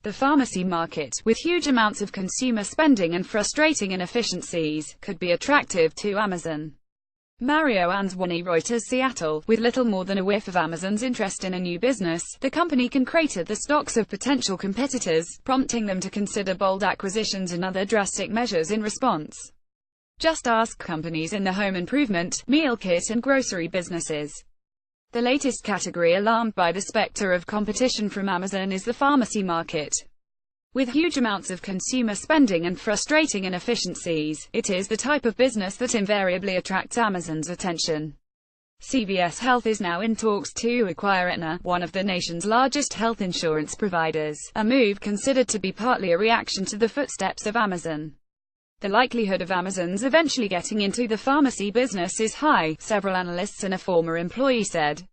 The pharmacy market, with huge amounts of consumer spending and frustrating inefficiencies, could be attractive to Amazon. Mario Anzwani, Reuters, Seattle. With little more than a whiff of Amazon's interest in a new business, the company can crater the stocks of potential competitors, prompting them to consider bold acquisitions and other drastic measures in response. Just ask companies in the home improvement, meal kit and grocery businesses. The latest category alarmed by the specter of competition from Amazon is the pharmacy market. With huge amounts of consumer spending and frustrating inefficiencies, it is the type of business that invariably attracts Amazon's attention. CVS Health is now in talks to acquire Aetna, one of the nation's largest health insurance providers, a move considered to be partly a reaction to the footsteps of Amazon. The likelihood of Amazon's eventually getting into the pharmacy business is high, several analysts and a former employee said.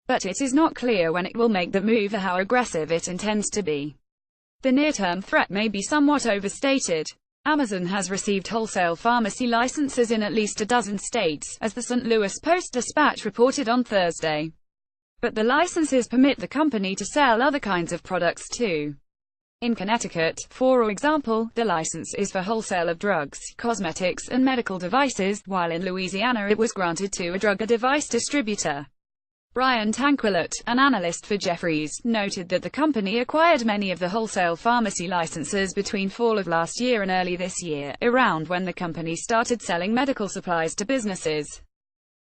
But it is not clear when it will make the move or how aggressive it intends to be. The near-term threat may be somewhat overstated. Amazon has received wholesale pharmacy licenses in at least a dozen states, as the St. Louis Post-Dispatch reported on Thursday. But the licenses permit the company to sell other kinds of products too. In Connecticut, for example, the license is for wholesale of drugs, cosmetics, and medical devices, while in Louisiana it was granted to a drug or device distributor. Brian Tanquilut, an analyst for Jefferies, noted that the company acquired many of the wholesale pharmacy licenses between fall of last year and early this year, around when the company started selling medical supplies to businesses.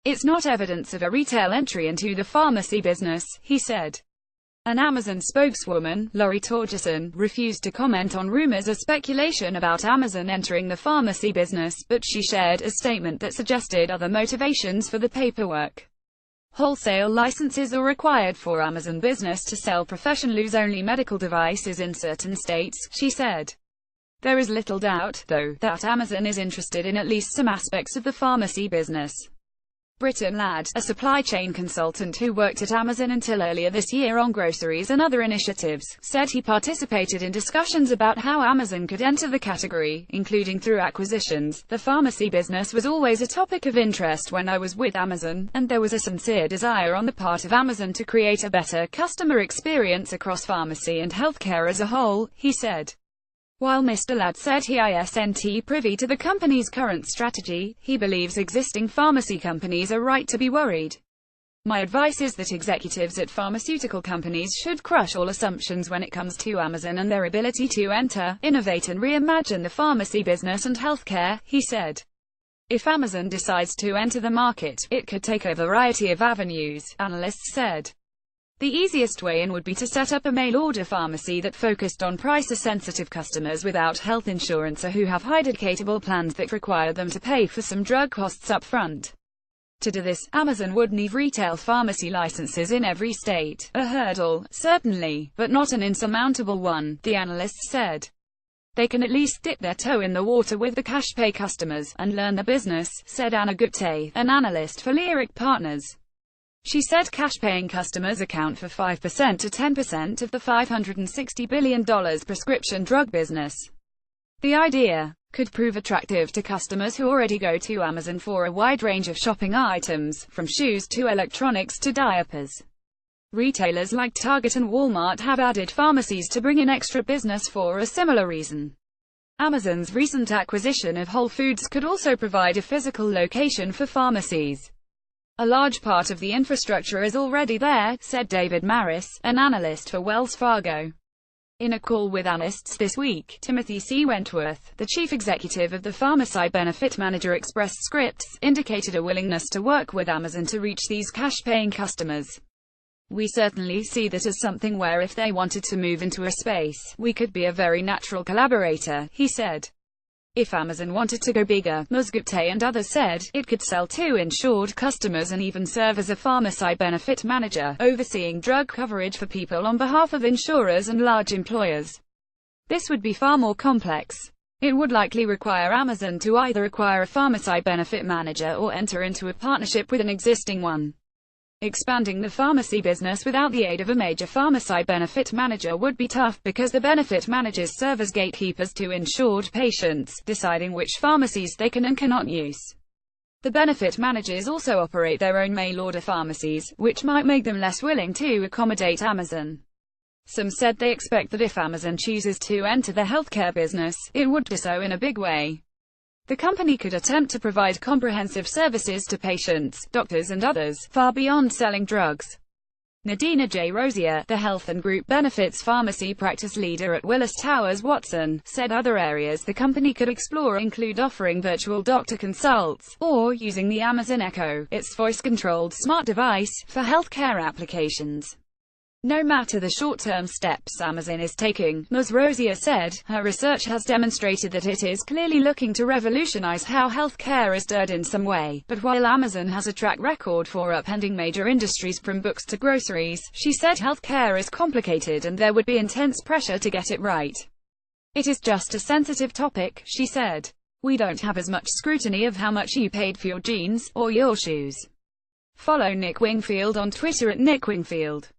It's not evidence of a retail entry into the pharmacy business, he said. An Amazon spokeswoman, Lori Torgerson, refused to comment on rumors or speculation about Amazon entering the pharmacy business, but she shared a statement that suggested other motivations for the paperwork. Wholesale licenses are required for Amazon business to sell professional-use-only medical devices in certain states, she said. There is little doubt, though, that Amazon is interested in at least some aspects of the pharmacy business. Britton Ladd, a supply chain consultant who worked at Amazon until earlier this year on groceries and other initiatives, said he participated in discussions about how Amazon could enter the category, including through acquisitions. The pharmacy business was always a topic of interest when I was with Amazon, and there was a sincere desire on the part of Amazon to create a better customer experience across pharmacy and healthcare as a whole, he said. While Mr. Ladd said he isn't privy to the company's current strategy, he believes existing pharmacy companies are right to be worried. My advice is that executives at pharmaceutical companies should crush all assumptions when it comes to Amazon and their ability to enter, innovate and reimagine the pharmacy business and healthcare, he said. If Amazon decides to enter the market, it could take a variety of avenues, analysts said. The easiest way in would be to set up a mail-order pharmacy that focused on price-sensitive customers without health insurance or who have high deductible plans that require them to pay for some drug costs up front. To do this, Amazon would need retail pharmacy licenses in every state, a hurdle, certainly, but not an insurmountable one, the analyst said. They can at least dip their toe in the water with the cash-pay customers, and learn the business, said Anna Gupte, an analyst for Leerink Partners. She said cash-paying customers account for 5% to 10% of the $560 billion prescription drug business. The idea could prove attractive to customers who already go to Amazon for a wide range of shopping items, from shoes to electronics to diapers. Retailers like Target and Walmart have added pharmacies to bring in extra business for a similar reason. Amazon's recent acquisition of Whole Foods could also provide a physical location for pharmacies. A large part of the infrastructure is already there, said David Maris, an analyst for Wells Fargo. In a call with analysts this week, Timothy C. Wentworth, the chief executive of the pharmacy benefit manager Express Scripts, indicated a willingness to work with Amazon to reach these cash-paying customers. We certainly see that as something where if they wanted to move into a space, we could be a very natural collaborator, he said. If Amazon wanted to go bigger, Ms. Gupte and others said, it could sell to insured customers and even serve as a pharmacy benefit manager, overseeing drug coverage for people on behalf of insurers and large employers. This would be far more complex. It would likely require Amazon to either acquire a pharmacy benefit manager or enter into a partnership with an existing one. Expanding the pharmacy business without the aid of a major pharmacy benefit manager would be tough because the benefit managers serve as gatekeepers to insured patients, deciding which pharmacies they can and cannot use. The benefit managers also operate their own mail-order pharmacies, which might make them less willing to accommodate Amazon. Some said they expect that if Amazon chooses to enter the healthcare business, it would do so in a big way. The company could attempt to provide comprehensive services to patients, doctors and others, far beyond selling drugs. Nadina J. Rosier, the health and group benefits pharmacy practice leader at Willis Towers Watson, said other areas the company could explore include offering virtual doctor consults, or using the Amazon Echo, its voice-controlled smart device, for healthcare applications. No matter the short-term steps Amazon is taking, Ms. Rosier said, her research has demonstrated that it is clearly looking to revolutionize how healthcare is done in some way. But while Amazon has a track record for upending major industries from books to groceries, she said healthcare is complicated and there would be intense pressure to get it right. It is just a sensitive topic, she said. We don't have as much scrutiny of how much you paid for your jeans, or your shoes. Follow Nick Wingfield on Twitter at Nick Wingfield.